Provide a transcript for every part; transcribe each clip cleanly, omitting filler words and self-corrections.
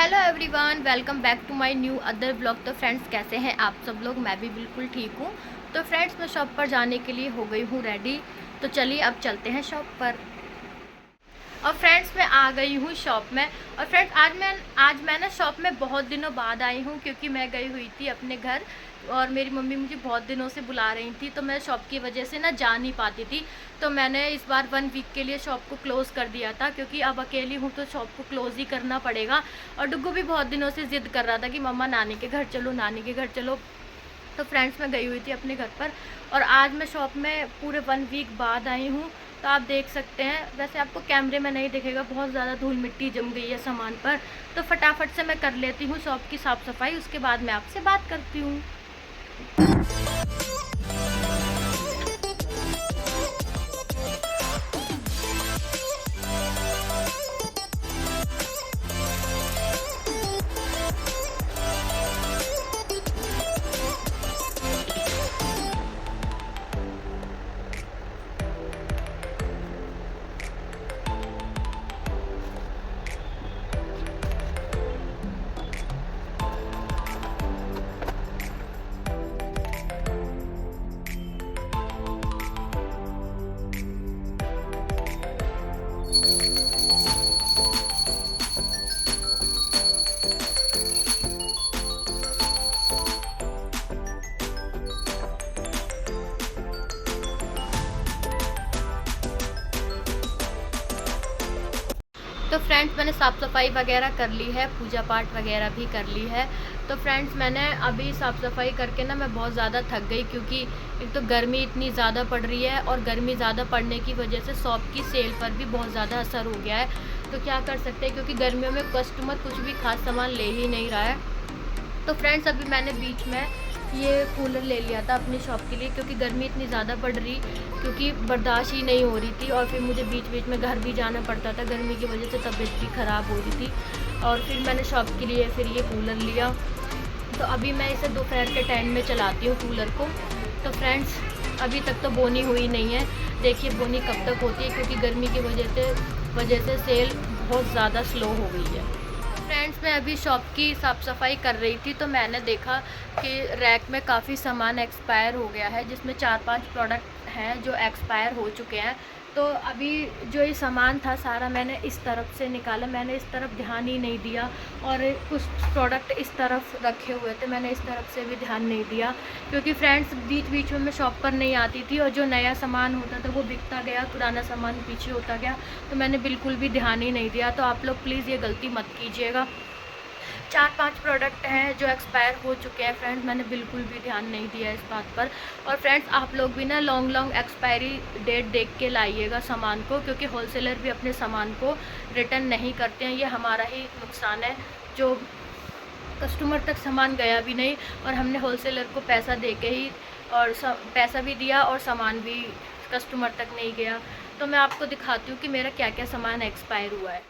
Hello everyone, welcome back to my new other blog. तो friends, कैसे हैं आप सब लोग? मैं भी बिल्कुल ठीक हूँ। तो फ्रेंड्स, मैं शॉप पर जाने के लिए हो गई हूँ रेडी। तो चलिए अब चलते हैं शॉप पर। और फ्रेंड्स, मैं आ गई हूँ शॉप में। और फ्रेंड्स, आज मैं ना शॉप में बहुत दिनों बाद आई हूँ, क्योंकि मैं गई हुई थी अपने घर और मेरी मम्मी मुझे बहुत दिनों से बुला रही थी। तो मैं शॉप की वजह से ना जा नहीं पाती थी। तो मैंने इस बार 1 वीक के लिए शॉप को क्लोज़ कर दिया था, क्योंकि अब अकेली हूँ तो शॉप को क्लोज़ ही करना पड़ेगा। और डुग्गू भी बहुत दिनों से ज़िद कर रहा था कि मम्मा नानी के घर चलो, नानी के घर चलो। तो फ्रेंड्स, मैं गई हुई थी अपने घर पर और आज मैं शॉप में पूरे 1 वीक बाद आई हूँ। तो आप देख सकते हैं, वैसे आपको कैमरे में नहीं दिखेगा, बहुत ज़्यादा धूल मिट्टी जम गई है सामान पर। तो फटाफट से मैं कर लेती हूँ शॉप की साफ़ सफाई, उसके बाद मैं आपसे बात करती हूँ। तो फ्रेंड्स, मैंने साफ़ सफाई वगैरह कर ली है, पूजा पाठ वगैरह भी कर ली है। तो फ्रेंड्स, मैंने अभी साफ़ सफाई करके ना मैं बहुत ज़्यादा थक गई, क्योंकि एक तो गर्मी इतनी ज़्यादा पड़ रही है और गर्मी ज़्यादा पड़ने की वजह से शॉप की सेल पर भी बहुत ज़्यादा असर हो गया है। तो क्या कर सकते हैं, क्योंकि गर्मियों में कस्टमर कुछ भी खास सामान ले ही नहीं रहा है। तो फ्रेंड्स, अभी मैंने बीच में ये कूलर ले लिया था अपनी शॉप के लिए, क्योंकि गर्मी इतनी ज़्यादा पड़ रही, क्योंकि बर्दाश्त ही नहीं हो रही थी। और फिर मुझे बीच बीच में घर भी जाना पड़ता था, गर्मी की वजह से तबीयत भी ख़राब हो रही थी। और फिर मैंने शॉप के लिए फिर ये कूलर लिया। तो अभी मैं इसे दोपहर के टाइम में चलाती हूँ कूलर को। तो फ्रेंड्स, अभी तक तो बोनी हुई नहीं है। देखिए बोनी कब तक होती है, क्योंकि गर्मी की वजह से सेल बहुत ज़्यादा स्लो हो गई है। फ्रेंड्स, मैं अभी शॉप की साफ़ सफाई कर रही थी, तो मैंने देखा कि रैक में काफ़ी सामान एक्सपायर हो गया है, जिसमें 4-5 प्रोडक्ट हैं जो एक्सपायर हो चुके हैं। तो अभी जो ये सामान था सारा मैंने इस तरफ से निकाला, मैंने इस तरफ ध्यान ही नहीं दिया। और कुछ प्रोडक्ट इस तरफ रखे हुए थे, मैंने इस तरफ से भी ध्यान नहीं दिया, क्योंकि फ्रेंड्स बीच बीच में मैं शॉप पर नहीं आती थी और जो नया सामान होता था वो बिकता गया, पुराना सामान पीछे होता गया। तो मैंने बिल्कुल भी ध्यान ही नहीं दिया। तो आप लोग प्लीज़ ये गलती मत कीजिएगा। 4-5 प्रोडक्ट हैं जो एक्सपायर हो चुके हैं फ्रेंड्स, मैंने बिल्कुल भी ध्यान नहीं दिया इस बात पर। और फ्रेंड्स, आप लोग भी ना लॉन्ग एक्सपायरी डेट देख के लाइएगा सामान को, क्योंकि होलसेलर भी अपने सामान को रिटर्न नहीं करते हैं। ये हमारा ही नुकसान है, जो कस्टमर तक सामान गया भी नहीं और हमने होलसेलर को पैसा दे के ही और पैसा भी दिया और सामान भी कस्टमर तक नहीं गया। तो मैं आपको दिखाती हूँ कि मेरा क्या क्या सामान एक्सपायर हुआ है।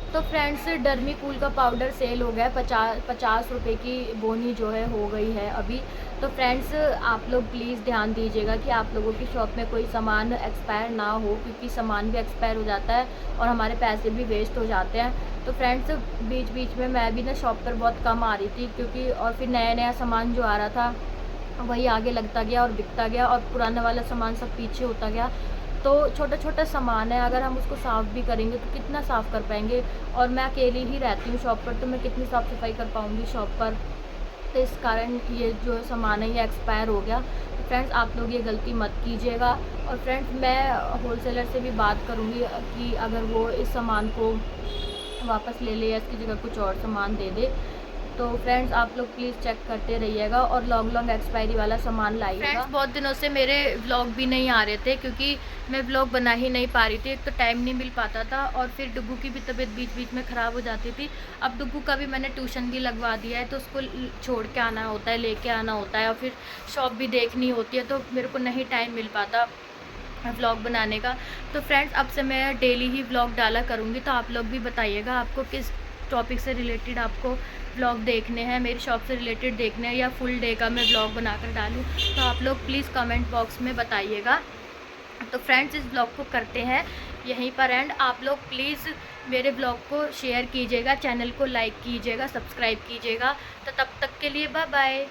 तो फ्रेंड्स, डर्मी कूल का पाउडर सेल हो गया है, 50 रुपये की बोनी जो है हो गई है अभी। तो फ्रेंड्स, आप लोग प्लीज़ ध्यान दीजिएगा कि आप लोगों की शॉप में कोई सामान एक्सपायर ना हो, क्योंकि सामान भी एक्सपायर हो जाता है और हमारे पैसे भी वेस्ट हो जाते हैं। तो फ्रेंड्स, बीच बीच में मैं भी ना शॉप पर बहुत कम आ रही थी, क्योंकि और फिर नया नया सामान जो आ रहा था वही आगे लगता गया और बिकता गया, और पुराना वाला सामान सब पीछे होता गया। तो छोटा छोटा सामान है, अगर हम उसको साफ़ भी करेंगे तो कितना साफ़ कर पाएंगे। और मैं अकेली ही रहती हूँ शॉप पर, तो मैं कितनी साफ़ सफाई कर पाऊँगी शॉप पर। तो इस कारण ये जो सामान है ये एक्सपायर हो गया। तो फ्रेंड्स, आप लोग ये गलती मत कीजिएगा। और फ्रेंड्स, मैं होलसेलर से भी बात करूँगी कि अगर वो इस सामान को वापस ले ले या इसकी जगह कुछ और सामान दे दे। तो फ्रेंड्स, आप लोग प्लीज़ चेक करते रहिएगा और लॉन्ग एक्सपायरी वाला सामान लाइएगा। फ्रेंड्स, बहुत दिनों से मेरे व्लॉग भी नहीं आ रहे थे, क्योंकि मैं व्लॉग बना ही नहीं पा रही थी। एक तो टाइम नहीं मिल पाता था, और फिर डुग्गू की भी तबीयत बीच बीच में ख़राब हो जाती थी। अब डुग्गू का भी मैंने ट्यूशन भी लगवा दिया है, तो उसको छोड़ के आना होता है, लेके आना होता है, और फिर शॉप भी देखनी होती है, तो मेरे को नहीं टाइम मिल पाता व्लॉग बनाने का। तो फ्रेंड्स, अब से मैं डेली ही व्लॉग डाला करूँगी। तो आप लोग भी बताइएगा आपको किस टॉपिक से रिलेटेड आपको व्लॉग देखने हैं, मेरी शॉप से रिलेटेड देखने हैं, या फुल डे का मैं व्लॉग बनाकर डालूँ। तो आप लोग प्लीज़ कमेंट बॉक्स में बताइएगा। तो फ्रेंड्स, इस ब्लॉग को करते हैं यहीं पर एंड। आप लोग प्लीज़ मेरे ब्लॉग को शेयर कीजिएगा, चैनल को लाइक कीजिएगा, सब्सक्राइब कीजिएगा। तो तब तक के लिए बाय बाय।